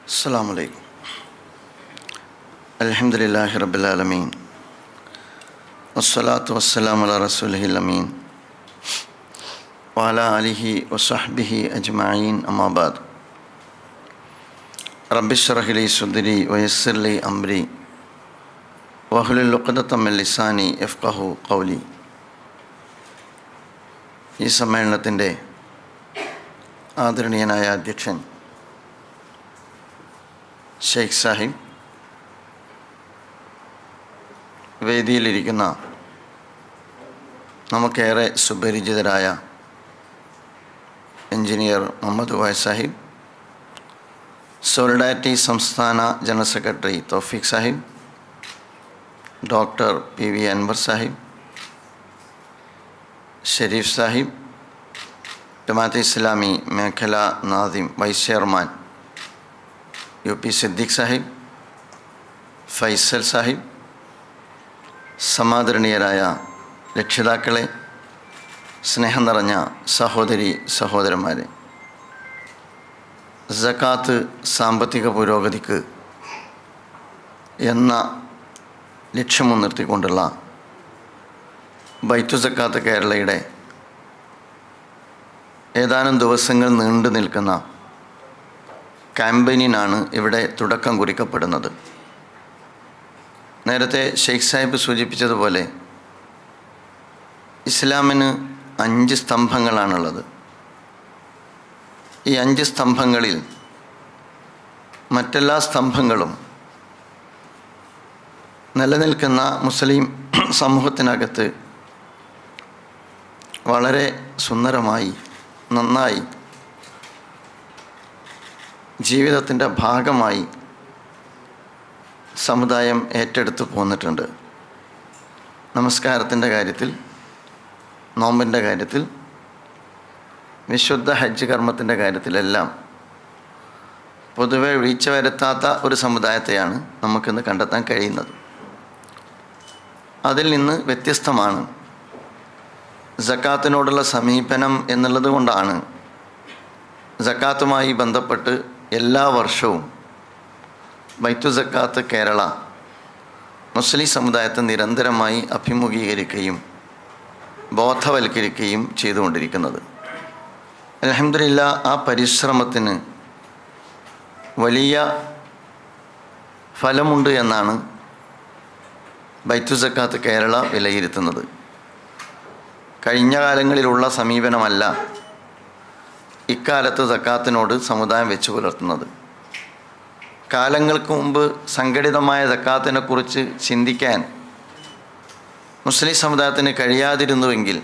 അസ്സലാമു അലൈക്കും. അൽഹംദുലില്ലാഹി റബ്ബിൽ ആലമീൻ വസ്സലാത്തു വസ്സലാമു അലാ റസൂലിഹിൽ അമീൻ വഅലാ ആലിഹി വസഹ്ബിഹി അജ്മഈൻ. അമ്മാ ബഅദ്. റബ്ബി ഇശ്റഹ് ലി സദ്രി വയസ്സിർ ലി അംരി വഹ്ലുൽ ഉഖ്ദതം മിൻ ലിസാനി യഫ്ഖഹു ഖൗലി. ഈ സമ്മേളനത്തിൻ്റെ ആദരണീയനായ അധ്യക്ഷൻ ഷെയ്ഖ് സാഹിബ്, വേദിയിലിരിക്കുന്ന നമുക്കേറെ സുപരിചിതരായ എഞ്ചിനീയർ മുഹമ്മദ് വായ സാഹിബ്, സോളിഡാരിറ്റി സംസ്ഥാന general secretary Thoufeeq Sahib, doctor P V Anwar Sahib, Shareef Sahib, Jamaat-e Islami മേഖല Nadim vice chairman U P Siddique Sahib, Faisal Sahib, സമാദരണീയരായ രക്ഷിതാക്കളെ, സ്നേഹം നിറഞ്ഞ സഹോദരി സഹോദരന്മാരെ, സക്കാത്ത് സാമ്പത്തിക പുരോഗതിക്ക് എന്ന ലക്ഷ്യം മുൻനിർത്തിക്കൊണ്ടുള്ള ബൈത്തു സക്കാത്ത് കേരളയുടെ ഏതാനും ദിവസങ്ങൾ നീണ്ടു നിൽക്കുന്ന ക്യാമ്പയിനാണ് ഇവിടെ തുടക്കം കുറിക്കപ്പെടുന്നത്. നേരത്തെ ഷെയ്ഖ് സാഹിബ് സൂചിപ്പിച്ചതുപോലെ ഇസ്ലാമിന് 5 സ്തംഭങ്ങളാണുള്ളത്. ഈ 5 സ്തംഭങ്ങളിൽ മറ്റെല്ലാ സ്തംഭങ്ങളും നിലനിൽക്കുന്ന മുസ്ലിം സമൂഹത്തിനകത്ത് വളരെ സുന്ദരമായി നന്നായി ജീവിതത്തിൻ്റെ ഭാഗമായി സമുദായം ഏറ്റെടുത്ത് പോന്നിട്ടുണ്ട്. നമസ്കാരത്തിൻ്റെ കാര്യത്തിൽ, നോമ്പിൻ്റെ കാര്യത്തിൽ, വിശുദ്ധ ഹജ്ജ് കർമ്മത്തിൻ്റെ കാര്യത്തിലെല്ലാം പൊതുവെ വീഴ്ച വരുത്താത്ത ഒരു സമുദായത്തെയാണ് നമുക്കിന്ന് കണ്ടെത്താൻ കഴിയുന്നത്. അതിൽ നിന്ന് വ്യത്യസ്തമാണ് സക്കാത്തിനോടുള്ള സമീപനം എന്നുള്ളത് കൊണ്ടാണ് സക്കാത്തുമായി ബന്ധപ്പെട്ട് എല്ലാ വർഷവും ബൈത്തു സക്കാത്ത് കേരള മുസ്ലിം സമുദായത്തെ നിരന്തരമായി അഭിമുഖീകരിക്കുകയും ബോധവൽക്കരിക്കുകയും ചെയ്തുകൊണ്ടിരിക്കുന്നത്. അൽഹംദുലില്ലാ, ആ പരിശ്രമത്തിന് വലിയ ഫലമുണ്ട് എന്നാണ് ബൈത്തു സക്കാത്ത് കേരള വിലയിരുത്തുന്നത്. കഴിഞ്ഞ കാലങ്ങളിലുള്ള സമീപനമല്ല ഇക്കാലത്ത് സക്കാത്തിനോട് സമുദായം വെച്ച് പുലർത്തുന്നത്. കാലങ്ങൾക്ക് മുമ്പ് സംഘടിതമായ സക്കാത്തിനെക്കുറിച്ച് ചിന്തിക്കാൻ മുസ്ലിം സമുദായത്തിന് കഴിയാതിരുന്നുവെങ്കിൽ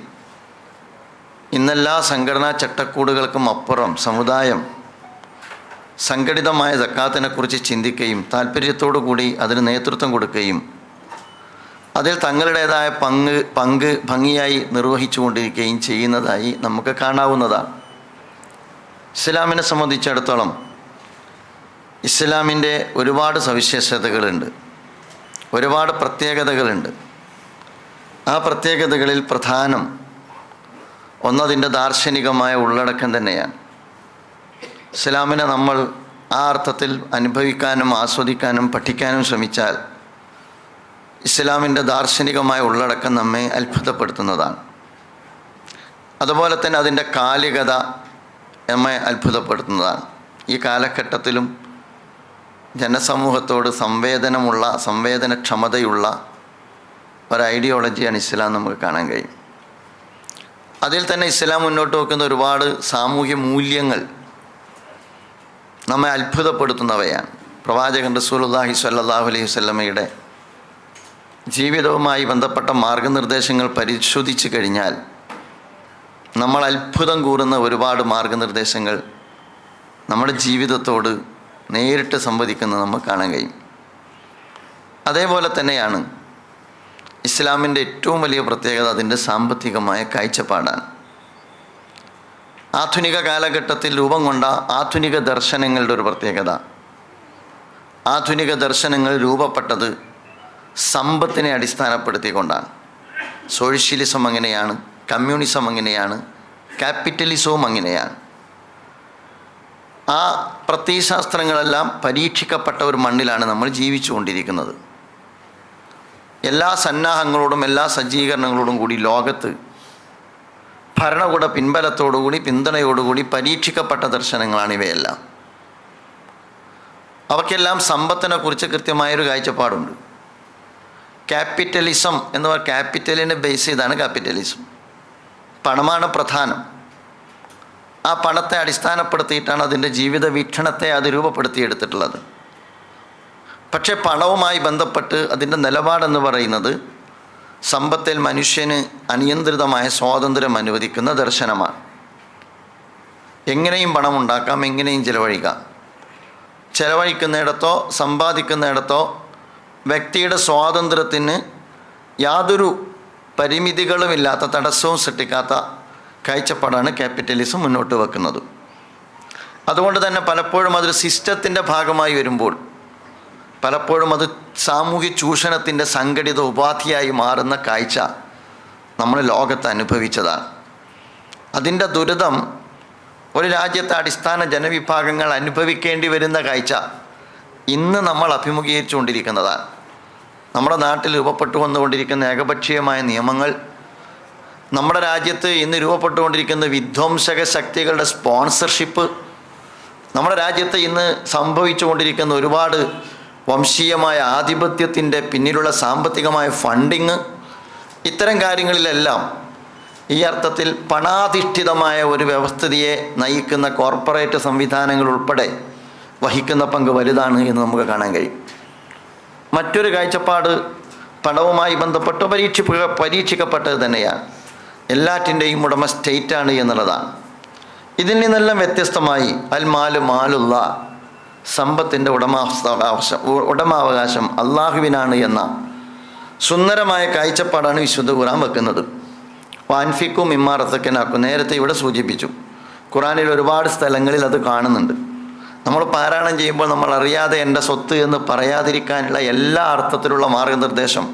ഇന്നെല്ലാ സംഘടനാ ചട്ടക്കൂടുകൾക്കും അപ്പുറം സമുദായം സംഘടിതമായ സക്കാത്തിനെക്കുറിച്ച് ചിന്തിക്കുകയും താല്പര്യത്തോടു കൂടി അതിന് നേതൃത്വം കൊടുക്കുകയും അതിൽ തങ്ങളുടേതായ പങ്ക് ഭംഗിയായി നിർവഹിച്ചു കൊണ്ടിരിക്കുകയും ചെയ്യുന്നതായി നമുക്ക് കാണാവുന്നതാണ്. ഇസ്ലാമിനെ സംബന്ധിച്ചിടത്തോളം ഇസ്ലാമിൻ്റെ ഒരുപാട് സവിശേഷതകളുണ്ട്, ഒരുപാട് പ്രത്യേകതകളുണ്ട്. ആ പ്രത്യേകതകളിൽ പ്രധാനം ഒന്നതിൻ്റെ ദാർശനികമായ ഉള്ളടക്കം തന്നെയാണ്. ഇസ്ലാമിനെ നമ്മൾ ആ അർത്ഥത്തിൽ അനുഭവിക്കാനും ആസ്വദിക്കാനും പഠിക്കാനും ശ്രമിച്ചാൽ ഇസ്ലാമിൻ്റെ ദാർശനികമായ ഉള്ളടക്കം നമ്മെ അത്ഭുതപ്പെടുത്തുന്നതാണ്. അതുപോലെ തന്നെ അതിൻ്റെ കാലികത നമ്മെ അത്ഭുതപ്പെടുത്തുന്നതാണ്. ഈ കാലഘട്ടത്തിലും ജനസമൂഹത്തോട് സംവേദനക്ഷമതയുള്ള ഒരു ഐഡിയോളജിയാണ് ഇസ്ലാം നമുക്ക് കാണാൻ കഴിയും. അതിൽ തന്നെ ഇസ്ലാം മുന്നോട്ട് വെക്കുന്ന ഒരുപാട് സാമൂഹ്യ മൂല്യങ്ങൾ നമ്മെ അത്ഭുതപ്പെടുത്തുന്നവയാണ്. പ്രവാചകൻ റസൂലുള്ളാഹി സ്വല്ലല്ലാഹു അലൈഹി വസല്ലമയുടെ ജീവിതവുമായി ബന്ധപ്പെട്ട മാർഗനിർദ്ദേശങ്ങൾ പരിശോധിച്ച് കഴിഞ്ഞാൽ നമ്മൾ അത്ഭുതം കൂറുന്ന ഒരുപാട് മാർഗനിർദ്ദേശങ്ങൾ നമ്മുടെ ജീവിതത്തോട് നേരിട്ട് സംവദിക്കുന്നത് നമുക്ക് കാണാൻ കഴിയും. അതേപോലെ തന്നെയാണ് ഇസ്ലാമിൻ്റെ ഏറ്റവും വലിയ പ്രത്യേകത അതിൻ്റെ സാമ്പത്തികമായ കാഴ്ചപ്പാടാണ്. ആധുനിക കാലഘട്ടത്തിൽ രൂപം കൊണ്ട ആധുനിക ദർശനങ്ങളുടെ ഒരു പ്രത്യേകത, ആധുനിക ദർശനങ്ങൾ രൂപപ്പെട്ടത് സമ്പത്തിനെ അടിസ്ഥാനപ്പെടുത്തിക്കൊണ്ടാണ്. സോഷ്യലിസം അങ്ങനെയാണ്, കമ്മ്യൂണിസം അങ്ങനെയാണ്, ക്യാപിറ്റലിസവും അങ്ങനെയാണ്. ആ പ്രത്യയശാസ്ത്രങ്ങളെല്ലാം പരീക്ഷിക്കപ്പെട്ട ഒരു മണ്ണിലാണ് നമ്മൾ ജീവിച്ചുകൊണ്ടിരിക്കുന്നത്. എല്ലാ സന്നാഹങ്ങളോടും എല്ലാ സജ്ജീകരണങ്ങളോടും കൂടി ലോകത്ത് ഭരണകൂട പിൻബലത്തോടുകൂടി പിന്തുണയോടുകൂടി പരീക്ഷിക്കപ്പെട്ട ദർശനങ്ങളാണ് ഇവയെല്ലാം. അവയ്ക്കെല്ലാം സമ്പത്തിനെ കുറിച്ച് കൃത്യമായൊരു കാഴ്ചപ്പാടുണ്ട്. ക്യാപിറ്റലിസം എന്ന് പറഞ്ഞാൽ ക്യാപിറ്റലിനെ ബേസ് ചെയ്താണ് ക്യാപിറ്റലിസം. പണമാണ് പ്രധാനം. ആ പണത്തെ അടിസ്ഥാനപ്പെടുത്തിയിട്ടാണ് അതിൻ്റെ ജീവിത വീക്ഷണത്തെ അത് രൂപപ്പെടുത്തിയെടുത്തിട്ടുള്ളത്. പക്ഷേ പണവുമായി ബന്ധപ്പെട്ട് അതിൻ്റെ നിലപാടെന്ന് പറയുന്നത് സമ്പത്തിൽ മനുഷ്യന് അനിയന്ത്രിതമായ സ്വാതന്ത്ര്യം അനുവദിക്കുന്ന ദർശനമാണ്. എങ്ങനെയും പണമുണ്ടാക്കാം, എങ്ങനെയും ചെലവഴിക്കുന്നിടത്തോ സമ്പാദിക്കുന്നിടത്തോ വ്യക്തിയുടെ സ്വാതന്ത്ര്യത്തിന് യാതൊരു പരിമിതികളുമില്ലാത്ത, തടസ്സവും സൃഷ്ടിക്കാത്ത കാഴ്ചപ്പാടാണ് ക്യാപിറ്റലിസം മുന്നോട്ട് വെക്കുന്നത്. അതുകൊണ്ട് തന്നെ പലപ്പോഴും അതൊരു സിസ്റ്റത്തിൻ്റെ ഭാഗമായി വരുമ്പോൾ പലപ്പോഴും അത് സാമൂഹ്യ ചൂഷണത്തിൻ്റെ സംഘടിത ഉപാധിയായി മാറുന്ന കാഴ്ച നമ്മൾ ലോകത്ത് അനുഭവിച്ചതാണ്. അതിൻ്റെ ദുരിതം ഒരു രാജ്യത്തെ അടിസ്ഥാന ജനവിഭാഗങ്ങൾ അനുഭവിക്കേണ്ടി വരുന്ന കാഴ്ച ഇന്ന് നമ്മൾ അഭിമുഖീകരിച്ചുകൊണ്ടിരിക്കുന്നതാണ്. നമ്മുടെ നാട്ടിൽ രൂപപ്പെട്ടു വന്നുകൊണ്ടിരിക്കുന്ന ഏകപക്ഷീയമായ നിയമങ്ങൾ, നമ്മുടെ രാജ്യത്ത് ഇന്ന് രൂപപ്പെട്ടുകൊണ്ടിരിക്കുന്ന വിധ്വംസക ശക്തികളുടെ സ്പോൺസർഷിപ്പ്, നമ്മുടെ രാജ്യത്ത് ഇന്ന് സംഭവിച്ചുകൊണ്ടിരിക്കുന്ന ഒരുപാട് വംശീയമായ ആധിപത്യത്തിൻ്റെ പിന്നിലുള്ള സാമ്പത്തികമായ ഫണ്ടിങ്, ഇത്തരം കാര്യങ്ങളിലെല്ലാം ഈ അർത്ഥത്തിൽ പണാധിഷ്ഠിതമായ ഒരു വ്യവസ്ഥിതിയെ നയിക്കുന്ന കോർപ്പറേറ്റ് സംവിധാനങ്ങൾ ഉൾപ്പെടെ വഹിക്കുന്ന പങ്ക് വലുതാണ് എന്ന് നമുക്ക് കാണാൻ കഴിയും. മറ്റൊരു കാഴ്ചപ്പാട് പണവുമായി ബന്ധപ്പെട്ട് പരീക്ഷിക്കപ്പെട്ടത് തന്നെയാണ്. എല്ലാറ്റിൻ്റെയും ഉടമ സ്റ്റേറ്റാണ് എന്നുള്ളതാണ്. ഇതിൽ നിന്നെല്ലാം വ്യത്യസ്തമായി അൽ മാല് മാലുള്ള, സമ്പത്തിൻ്റെ ഉടമാവകാശം അള്ളാഹുവിനാണ് എന്ന സുന്ദരമായ കാഴ്ചപ്പാടാണ് വിശുദ്ധ ഖുർആൻ വെക്കുന്നത്. വാൻഫിക്കും ഇമ്മാറത്തക്കനാക്കും നേരത്തെ ഇവിടെ സൂചിപ്പിച്ചു. ഖുർആനിൽ ഒരുപാട് സ്ഥലങ്ങളിൽ അത് കാണുന്നുണ്ട്. നമ്മൾ പാരായണം ചെയ്യുമ്പോൾ നമ്മൾ അറിയാതെ എൻ്റെ സ്വത്ത് എന്ന് പറയാതിരിക്കാനുള്ള എല്ലാ അർത്ഥത്തിലുള്ള മാർഗനിർദ്ദേശം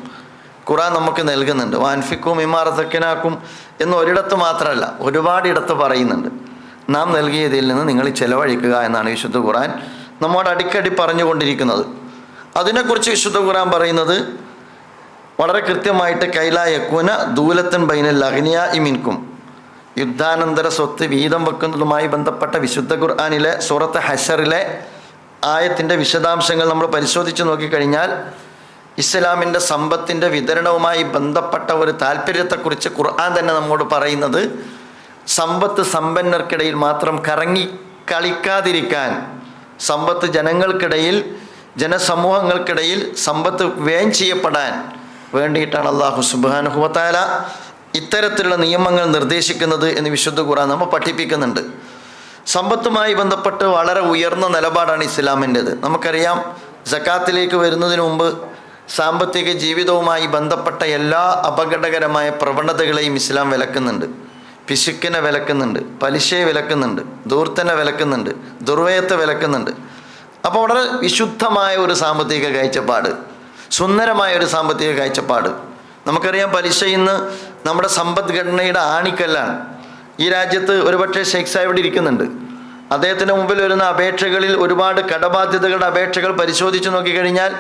ഖുർആൻ നമുക്ക് നൽകുന്നുണ്ട്. വാൻഫിക്കും ഇമ്മാറത്തക്കനാക്കും എന്ന് ഒരിടത്ത് മാത്രമല്ല, ഒരുപാടിടത്ത് പറയുന്നുണ്ട്. നാം നൽകിയതിൽ നിന്ന് നിങ്ങൾ ചെലവഴിക്കുക എന്നാണ് വിശുദ്ധ ഖുർആൻ നമ്മോട് അടിക്കടി പറഞ്ഞുകൊണ്ടിരിക്കുന്നത്. അതിനെക്കുറിച്ച് വിശുദ്ധ ഖുർആൻ പറയുന്നത് വളരെ കൃത്യമായിട്ട് കൈലായക്കൂന ദൂലത്തൻ ബൈനൽ അഗ്നിയ ഇമിൻകും, യുദ്ധാനന്തര സ്വത്ത് വീതം വെക്കുന്നതുമായി ബന്ധപ്പെട്ട വിശുദ്ധ ഖുർആനിലെ സൂറത്ത് ഹശറിലെ ആയത്തിൻ്റെ വിശദാംശങ്ങൾ നമ്മൾ പരിശോധിച്ച് നോക്കിക്കഴിഞ്ഞാൽ ഇസ്ലാമിൻ്റെ സമ്പത്തിൻ്റെ വിതരണവുമായി ബന്ധപ്പെട്ട ഒരു താല്പര്യത്തെക്കുറിച്ച് ഖുർആൻ തന്നെ നമ്മോട് പറയുന്നത് സമ്പത്ത് സമ്പന്നർക്കിടയിൽ മാത്രം കളിക്കാതിരിക്കാൻ, സമ്പത്ത് ജനങ്ങൾക്കിടയിൽ, ജനസമൂഹങ്ങൾക്കിടയിൽ സമ്പത്ത് വ്യയം ചെയ്യപ്പെടാൻ വേണ്ടിയിട്ടാണ് അല്ലാഹു സുബ്ഹാനഹു വ തആല ഇത്തരത്തിലുള്ള നിയമങ്ങൾ നിർദ്ദേശിക്കുന്നത് എന്ന് വിശുദ്ധ ഖുർആൻ നമ്മൾ പഠിപ്പിക്കുന്നുണ്ട്. സമ്പത്തുമായി ബന്ധപ്പെട്ട് വളരെ ഉയർന്ന നിലപാടാണ് ഇസ്ലാമിൻ്റേത്. നമുക്കറിയാം, സക്കാത്തിലേക്ക് വരുന്നതിന് മുമ്പ് സാമ്പത്തിക ജീവിതവുമായി ബന്ധപ്പെട്ട എല്ലാ അപകടകരമായ പ്രവണതകളെയും ഇസ്ലാം വിലക്കുന്നുണ്ട്. പിശുക്കിനെ വിലക്കുന്നുണ്ട്, പലിശയെ വിലക്കുന്നുണ്ട്, ധൂർത്തനെ വിലക്കുന്നുണ്ട്, ദുർവ്യയത്തെ വിലക്കുന്നുണ്ട്. അപ്പോൾ വളരെ വിശുദ്ധമായ ഒരു സാമ്പത്തിക കാഴ്ചപ്പാട്, സുന്ദരമായ ഒരു സാമ്പത്തിക കാഴ്ചപ്പാട്. നമുക്കറിയാം, പലിശ ഇന്ന് നമ്മുടെ സമ്പദ്ഘടനയുടെ ആണിക്കല്ലാണ്. ഈ രാജ്യത്ത് ഒരുപക്ഷെ ഷെയ്ഖ് സാഹിബ് ഇവിടെ ഇരിക്കുന്നുണ്ട്. അദ്ദേഹത്തിന് മുമ്പിൽ വരുന്ന അപേക്ഷകളിൽ ഒരുപാട് കടബാധ്യതകളുടെ അപേക്ഷകൾ പരിശോധിച്ച് നോക്കിക്കഴിഞ്ഞാൽ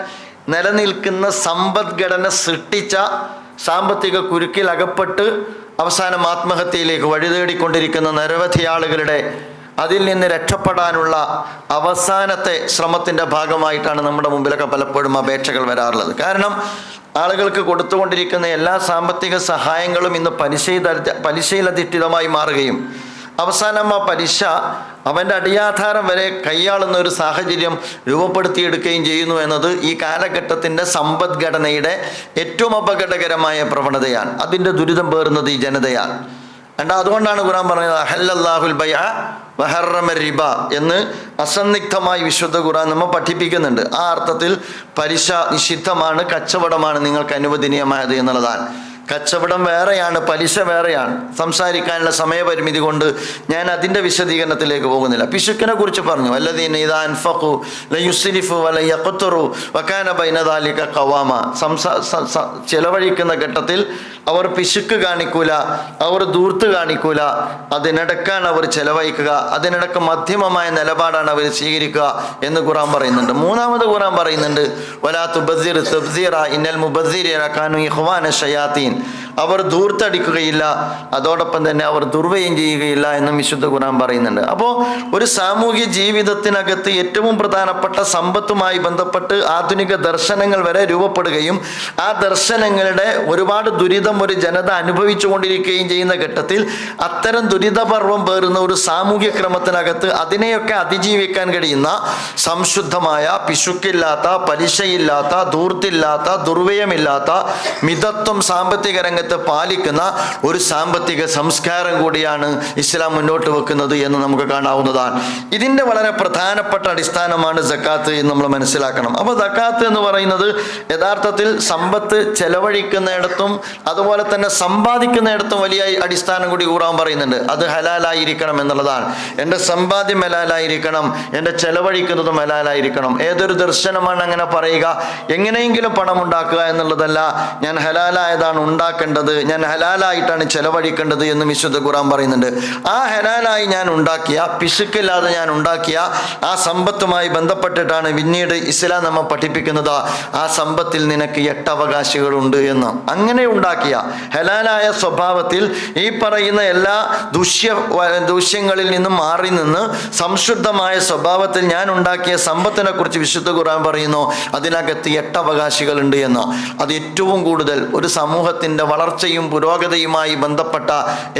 നിലനിൽക്കുന്ന സമ്പദ്ഘടന സൃഷ്ടിച്ച സാമ്പത്തിക കുരുക്കിൽ അകപ്പെട്ട് അവസാനം ആത്മഹത്യയിലേക്ക് വഴിതേടിക്കൊണ്ടിരിക്കുന്ന നിരവധി ആളുകളുടെ അതിൽ നിന്ന് രക്ഷപ്പെടാനുള്ള അവസാനത്തെ ശ്രമത്തിൻ്റെ ഭാഗമായിട്ടാണ് നമ്മുടെ മുമ്പിലൊക്കെ പലപ്പോഴും അപേക്ഷകൾ വരാറുള്ളത്. കാരണം ആളുകൾക്ക് കൊടുത്തുകൊണ്ടിരിക്കുന്ന എല്ലാ സാമ്പത്തിക സഹായങ്ങളും ഇന്ന് പലിശയിലധിഷ്ഠിതമായി മാറുകയും അവസാനം ആ പലിശ അവൻ്റെ അടിയാധാരം വരെ കൈയാളുന്ന ഒരു സാഹചര്യം രൂപപ്പെടുത്തിയെടുക്കുകയും ചെയ്യുന്നു എന്നത് ഈ കാലഘട്ടത്തിൻ്റെ സമ്പദ്ഘടനയുടെ ഏറ്റവും അപകടകരമായ പ്രവണതയാണ്. അതിൻ്റെ ദുരിതം പേറുന്നത് ഈ ജനതയാണ്. അതുകൊണ്ടാണ് ഖുർആൻ പറഞ്ഞത് അഹല്ലല്ലാഹുൽ ബൈഅ വഹറമ റിബ എന്ന് അസന്നിഗ്ധമായി വിശുദ്ധ ഖുർആൻ നമ്മൾ പഠിപ്പിക്കുന്നുണ്ട്. ആ അർത്ഥത്തിൽ പലിശ നിഷിദ്ധമാണ്, കച്ചവടമാണ് നിങ്ങൾക്ക് അനുവദനീയമായത് എന്നുള്ളതാണ്. കച്ചവടം വേറെയാണ്, പലിശ വേറെയാണ്. സംസാരിക്കാനുള്ള സമയപരിമിതി കൊണ്ട് ഞാൻ അതിൻ്റെ വിശദീകരണത്തിലേക്ക് പോകുന്നില്ല. പിശുക്കിനെ കുറിച്ച് പറഞ്ഞു, അല്ലദീന ഇദാ അൻഫഖു ലയുസ്രിഫു വല യഖ്തുറു വകാന ബൈന ദാലിക ഖവാമ. ചെലവഴിക്കുന്ന ഘട്ടത്തിൽ അവർ പിശുക്ക് കാണിക്കൂല, അവർ ധൂർത്ത് കാണിക്കൂല. അതിനിടക്കാണ് അവർ ചെലവഴിക്കുക, അതിനിടക്ക് മധ്യമമായ നിലപാടാണ് അവർ സ്വീകരിക്കുക എന്ന് ഖുർആൻ പറയുന്നുണ്ട്. മൂന്നാമത് ഖുർആൻ പറയുന്നുണ്ട്, വലാ തുബസ്സിർ തബ്സീറ ഇന്നൽ മുബസ്സിരീന കാനൂ ഇഖ്വാന ശയാത്തീൻ. അവർ ധൂർത്തടിക്കുകയില്ല, അതോടൊപ്പം തന്നെ അവർ ദുർവ്യയം ചെയ്യുകയില്ല എന്നും വിശുദ്ധ ഖുർആൻ പറയുന്നുണ്ട്. അപ്പോൾ ഒരു സാമൂഹ്യ ജീവിതത്തിനകത്ത് ഏറ്റവും പ്രധാനപ്പെട്ട സമ്പത്തുമായി ബന്ധപ്പെട്ട് ആധുനിക ദർശനങ്ങൾ വരെ രൂപപ്പെടുകയും ആ ദർശനങ്ങളുടെ ഒരുപാട് ദുരിതം ഒരു ജനത അനുഭവിച്ചു കൊണ്ടിരിക്കുകയും ചെയ്യുന്ന ഘട്ടത്തിൽ അത്തരം ദുരിതപർവം പേറുന്ന ഒരു സാമൂഹ്യ ക്രമത്തിനകത്ത് അതിനെയൊക്കെ അതിജീവിക്കാൻ കഴിയുന്ന സംശുദ്ധമായ, പിശുക്കില്ലാത്ത, പലിശയില്ലാത്ത, ധൂർത്തില്ലാത്ത, ദുർവ്യയമില്ലാത്ത, മിതത്വം സാമ്പത്തിക രംഗത്ത് പാലിക്കുന്ന ഒരു സാമ്പത്തിക സംസ്കാരം കൂടിയാണ് ഇസ്ലാം മുന്നോട്ട് വെക്കുന്നത് എന്ന് നമുക്ക് കാണാവുന്നതാണ്. ഇതിൻ്റെ വളരെ പ്രധാനപ്പെട്ട അടിസ്ഥാനമാണ് സക്കാത്ത് എന്ന് നമ്മൾ മനസ്സിലാക്കണം. അപ്പോൾ സക്കാത്ത് എന്ന് പറയുന്നത് യഥാർത്ഥത്തിൽ സമ്പത്ത് ചെലവഴിക്കുന്നിടത്തും അതുപോലെ തന്നെ സമ്പാദിക്കുന്നിടത്തും വലിയ അടിസ്ഥാനം കൂടി ഖുർആൻ പറയുന്നുണ്ട്. അത് ഹലാലായിരിക്കണം എന്നുള്ളതാണ്. എൻ്റെ സമ്പാദ്യം ഹലാലായിരിക്കണം, എൻ്റെ ചെലവഴിക്കുന്നതും ഹലാലായിരിക്കണം. ഏതൊരു ദർശനമാണ് അങ്ങനെ പറയുക? എങ്ങനെയെങ്കിലും പണം ഉണ്ടാക്കുക എന്നുള്ളതല്ല, ഞാൻ ഹലാലായതാണ് ഉണ്ടാക്കേണ്ടത്, ഞാൻ ഹലാലായിട്ടാണ് ചെലവഴിക്കേണ്ടത് എന്ന് വിശുദ്ധ ഖുർആൻ പറയുന്നുണ്ട്. ആ ഹലാലായി ഞാൻ ഉണ്ടാക്കിയ, പിശുക്കില്ലാതെ ഞാൻ ഉണ്ടാക്കിയ ആ സമ്പത്തുമായി ബന്ധപ്പെട്ടിട്ടാണ് പിന്നീട് ഇസ്ലാം നമ്മെ പഠിപ്പിക്കുന്നത്, ആ സമ്പത്തിൽ നിനക്ക് 8 അവകാശികളുണ്ട് എന്ന്. അങ്ങനെ ഉണ്ടാക്കിയ ഹലാലായ സ്വഭാവത്തിൽ ഈ പറയുന്ന എല്ലാ ദൂഷ്യങ്ങളിൽ നിന്നും മാറി നിന്ന് സംശുദ്ധമായ സ്വഭാവത്തിൽ ഞാൻ ഉണ്ടാക്കിയ സമ്പത്തിനെ കുറിച്ച് വിശുദ്ധ ഖുർആൻ പറയുന്നു, അതിനകത്ത് 8 അവകാശികളുണ്ട് എന്ന്. അത് ഏറ്റവും കൂടുതൽ ഒരു സമൂഹത്തിൻ്റെ വളർച്ചയും പുരോഗതിയുമായി ബന്ധപ്പെട്ട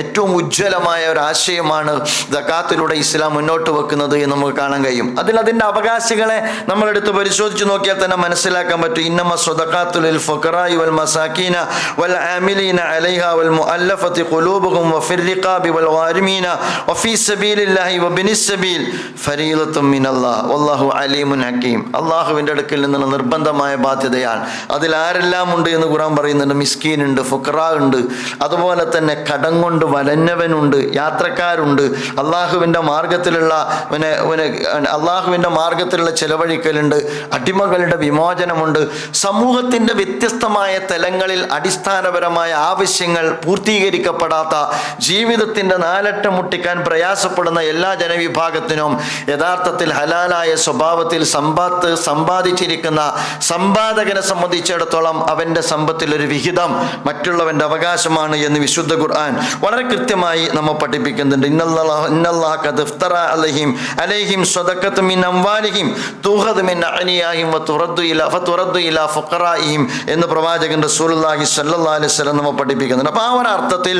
ഏറ്റവും ഉജ്ജ്വലമായ ഒരു ആശയമാണ് സക്കാത്തിലൂടെ ഇസ്ലാം മുന്നോട്ട് വെക്കുന്നത് എന്ന് നമുക്ക് കാണാൻ കഴിയും. അതിൻ്റെ അവകാശികളെ നമ്മളെടുത്ത് പരിശോധിച്ച് നോക്കിയാൽ തന്നെ മനസ്സിലാക്കാൻ പറ്റും. ഇന്നമ സ്വദഖാത്തു ലിൽ ഫുഖറാഇ വൽ മസാകീന വൽ ആമിലീന അലൈഹാ വൽ മുഅല്ലഫതി ഖുലൂബുഹും വഫിർ റിഖാബി വൽ ഗാരിമീന വഫീ സബീലില്ലാഹി വബിനിസ് സബീൽ ഫരീളത്തും മിനല്ലാഹ് വല്ലാഹു അലീമുൻ ഹകീം. അല്ലാഹുവിൻ്റെ അടുക്കൽ നിന്നുള്ള നിർബന്ധമായ ബാധ്യതയാണ്. അതിൽ ആരെല്ലാം ഉണ്ട് എന്ന് ഖുർആൻ പറയുന്നുണ്ട്. മിസ്കീനുണ്ട്, ഫുഖറാ ഉണ്ട്, അതുപോലെ തന്നെ കടം കൊണ്ട് വലഞ്ഞവനുണ്ട്, യാത്രക്കാരുണ്ട്, അള്ളാഹുവിൻ്റെ മാർഗത്തിലുള്ള ചെലവഴിക്കലുണ്ട്, അടിമകളുടെ വിമോചനമുണ്ട്. സമൂഹത്തിൻ്റെ വ്യത്യസ്തമായ തലങ്ങളിൽ അടിസ്ഥാനപരമായ ആവശ്യങ്ങൾ പൂർത്തീകരിക്കപ്പെടാത്ത, ജീവിതത്തിൻ്റെ നാലറ്റം മുട്ടിക്കാൻ പ്രയാസപ്പെടുന്ന എല്ലാ ജനവിഭാഗത്തിനും യഥാർത്ഥത്തിൽ ഹലാലായ സ്വഭാവത്തിൽ സമ്പാദിച്ചിരിക്കുന്ന സമ്പാദകനെ സംബന്ധിച്ചിടത്തോളം അവൻ്റെ സമ്പത്തിൽ ഒരു വിഹിതം മറ്റുള്ളവൻ്റെ അവകാശമാണ് എന്ന് വിശുദ്ധ ഖുർആൻ വളരെ കൃത്യമായി നമ്മെ പഠിപ്പിക്കുന്നുണ്ട്. ഇന്നല്ലാഹ ഖദ് ഇഫ്തറ അലൈഹിം സ്വദഖത്തുൻ മിൻ അംവാലിഹിം തുഖദ് മിൻ അഗ്നിയാഹിം ഫതുറദ്ദു ഇലാ ഫുഖറാഇഹിം എന്ന് പ്രവാചകൻ റസൂലുള്ളാഹി സ്വല്ലല്ലാഹു അലൈഹി വസല്ലം നമ്മെ പഠിപ്പിക്കുന്നുണ്ട്. അപ്പോൾ ആ ഒരു അർത്ഥത്തിൽ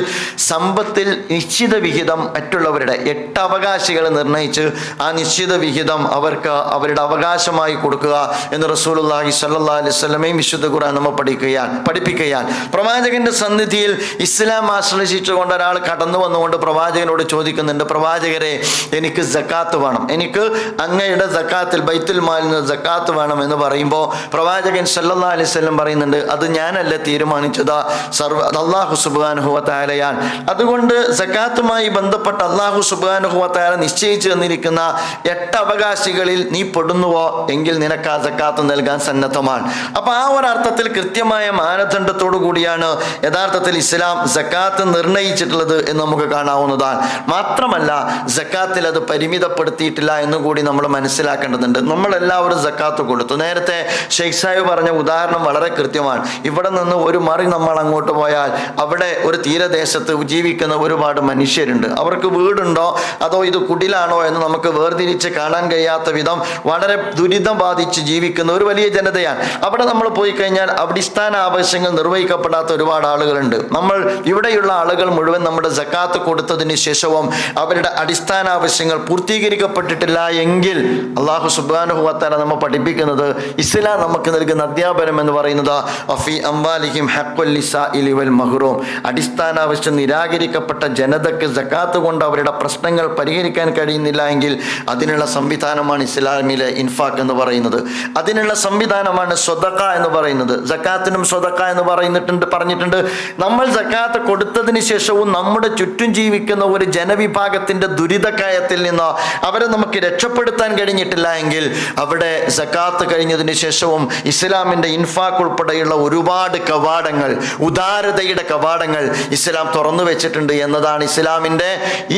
സമ്പത്തിൽ നിശ്ചിത വിഹിതം മറ്റുള്ളവരുടെ 8 അവകാശികൾ നിർണയിച്ച് ആ നിശ്ചിത വിഹിതം അവർക്ക് അവരുടെ അവകാശമായി കൊടുക്കുക എന്ന് റസൂലുള്ളാഹി സ്വല്ലല്ലാഹു അലൈഹി വസല്ലമയും വിശുദ്ധ ഖുർആൻ നമ്മെ പഠിപ്പിക്കുകയാണ്. പ്രവാചകന്റെ സന്നിധിയിൽ ഇസ്ലാം ആശ്രയിച്ചുകൊണ്ട് ഒരാൾ കടന്നു വന്നുകൊണ്ട് പ്രവാചകനോട് ചോദിക്കുന്നുണ്ട്, പ്രവാചകരെ, എനിക്ക് സക്കാത്ത് വേണം, എനിക്ക് അങ്ങയുടെ സക്കാത്തിൽ ബൈത്തുൽ മാലിൽ നിന്ന് സക്കാത്ത് വേണം എന്ന് പറയുമ്പോൾ പ്രവാചകൻ സല്ലല്ലാഹു അലൈഹി വസല്ലം പറയുന്നുണ്ട്, അത് ഞാനല്ല തീരുമാനിച്ചത്, അല്ലാഹു സുബ്ഹാനഹു വ തആലയാണ്. അതുകൊണ്ട് സക്കാത്തുമായി ബന്ധപ്പെട്ട അല്ലാഹു സുബ്ഹാനഹു വ തആല നിശ്ചയിച്ചു തന്നിരിക്കുന്ന 8 അവകാശികളിൽ നീ പെടുന്നുവോ എങ്കിൽ നിനക്ക് ആ സക്കാത്ത് നൽകാൻ സന്നദ്ധമാണ്. അപ്പോൾ ആ ഒരു അർത്ഥത്തിൽ കൃത്യമായ മാനദണ്ഡത്തോടു കൂടിയാണ് യഥാർത്ഥത്തിൽ ഇസ്ലാം സക്കാത്ത് നിർണയിച്ചിട്ടുള്ളത് എന്ന് നമുക്ക് കാണാവുന്നതാണ്. മാത്രമല്ല സക്കാത്തിൽ അത് പരിമിതപ്പെടുത്തിയിട്ടില്ല എന്നുകൂടി നമ്മൾ മനസ്സിലാക്കേണ്ടതുണ്ട്. നമ്മളെല്ലാവരും സക്കാത്ത് കൊടുത്തു. നേരത്തെ ഷെയ്ഖ് സാഹിബ് പറഞ്ഞ ഉദാഹരണം വളരെ കൃത്യമാണ്. ഇവിടെ നിന്ന് ഒരു മറി നമ്മൾ അങ്ങോട്ട് പോയാൽ അവിടെ ഒരു തീരദേശത്ത് ജീവിക്കുന്ന ഒരുപാട് മനുഷ്യരുണ്ട്. അവർക്ക് വീടുണ്ടോ അതോ ഇത് കുടിലാണോ എന്ന് നമുക്ക് വേർതിരിച്ച് കാണാൻ കഴിയാത്ത വിധം വളരെ ദുരിതം ബാധിച്ച് ജീവിക്കുന്ന ഒരു വലിയ ജനതയാണ്. അവിടെ നമ്മൾ പോയി കഴിഞ്ഞാൽ അടിസ്ഥാന ആവശ്യങ്ങൾ നിർവഹിക്കപ്പെടാത്ത ഒരുപാട് ആളുകളുണ്ട്. നമ്മൾ ഇവിടെയുള്ള ആളുകൾ മുഴുവൻ നമ്മുടെ സക്കാത്ത് കൊടുത്തതിന് ശേഷവും അവരുടെ അടിസ്ഥാന ആവശ്യങ്ങൾ പൂർത്തീകരിക്കപ്പെട്ടിട്ടില്ല എങ്കിൽ അല്ലാഹു സുബ്ഹാനഹു വ തആല നമ്മെ പഠിപ്പിക്കുന്നത്, ഇസ്ലാം നമുക്ക് നൽകുന്ന അധ്യാപനം എന്ന് പറയുന്നത് ഫീ അംവാലിഹിം ഹഖ്ഖുൽ ലിസാഇലി വൽ മഹ്റൂം. അടിസ്ഥാന ആവശ്യം നിരാകരിക്കപ്പെട്ട ജനതയ്ക്ക് സക്കാത്ത് കൊണ്ട് അവരുടെ പ്രശ്നങ്ങൾ പരിഹരിക്കാൻ കഴിയുന്നില്ല എങ്കിൽ അതിനുള്ള സംവിധാനമാണ് ഇസ്ലാമിലെ ഇൻഫാഖ് എന്ന് പറയുന്നത്. അതിനുള്ള സംവിധാനമാണ് സ്വദഖ എന്ന് പറയുന്നത്. സക്കാത്തിനും സ്വദഖ എന്ന് പറഞ്ഞിട്ടുണ്ട്. നമ്മൾ സക്കാത്ത് കൊടുത്തതിന് ശേഷവും നമ്മുടെ ചുറ്റും ജീവിക്കുന്ന ഒരു ജനവിഭാഗത്തിൻ്റെ ദുരിതക്കയത്തിൽ നിന്ന് അവരെ നമുക്ക് രക്ഷപ്പെടുത്താൻ കഴിഞ്ഞിട്ടില്ല എങ്കിൽ അവിടെ സക്കാത്ത് കഴിഞ്ഞതിന് ശേഷവും ഇസ്ലാമിൻ്റെ ഇൻഫാഖ് ഉൾപ്പെടെയുള്ള ഒരുപാട് കവാടങ്ങൾ, ഉദാരതയുടെ കവാടങ്ങൾ ഇസ്ലാം തുറന്നു വെച്ചിട്ടുണ്ട് എന്നതാണ് ഇസ്ലാമിൻ്റെ